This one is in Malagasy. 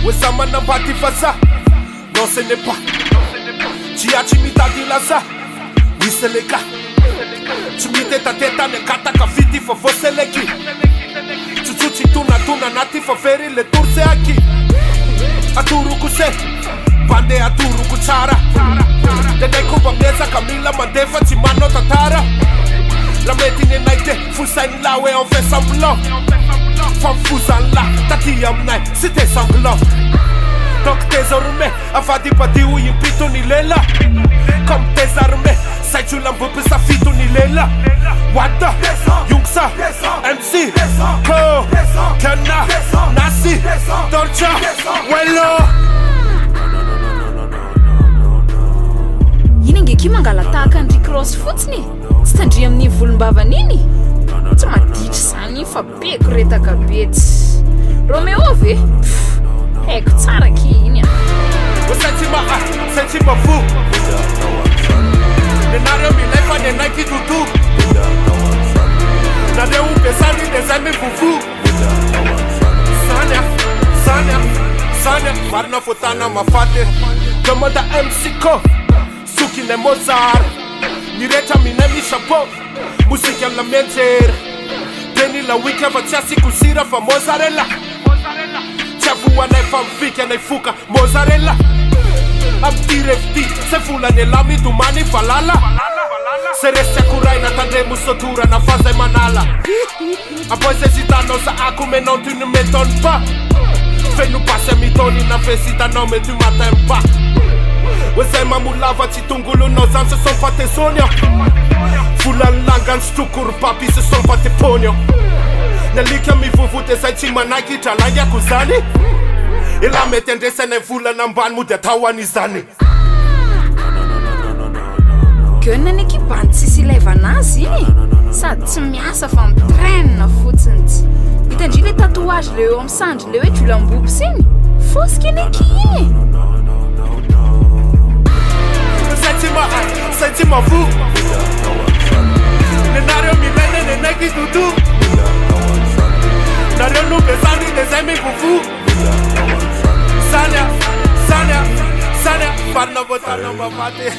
Wesama nambati faza. Non ce n'est pas. Chiachi mitadi laza. Wiseleka. Chumite tateta ne kata kafiti for foseleki. Chuchuchi tuna nati for feri le turse aki. Aturu kuse. Bande aturu kuchara. Dede kuba meza Camila mandefa chimano tatara. La metine naite, Foussain lawe on fait semblant. Femme Foussan là, tati amnai, c'était sanglant. Donc tes armées, avadi padi ou yimpito ni lela. Comme tes armées, sai tu l'amboupe sa fito ni lela. Wada, Yungsa, MC, Ko, Kana, Nasi, Dolce, Wello. Ininge kimangala tahaka ny cross fotsiny tsy tandria amin'ny volombavana iny tsy maditra zany fa beko retaka betsy Romeo ve haiko tsara iny Sentima fu Nenareo milefa nenai kitutu Nareo upesani nezami fufu Sanya Varna fotana mafate Demanda MC Ko Suki ne Mozart Nireta minemi chapeau Musica la menzer Deni la wiki vachasi kusira fa mozzarella Chavua na fanfica na fuka mozzarella Abdirefti se fula nelami dumani falala Se resti akurai na tandremo sotura na faza e manala Apoi se citano sa akume non tu ne m'étonnes pas Fais nous passer mitoni na fesita non mais tu m'attends pas Wesema mulava chitungulu nozan se sont pas tes sonhos Fulan langan stukur papi se sont pas tes pognos Nelika mi vuvute sai chimanaki talanya kuzani Ila metendese ne fulan amban mude tawanizani Gönna ny kibany tsisy ilaivana azy iny sady tsy miasa fa mitrenina fotsiny hitandry le tatouage le eo amin'ny sandry le hoe julambobo siny fosika iny iny Sentima fu Nenareo milene neneki tutu Nareo nubezani nezemi fufu Sanya Parna botana mabate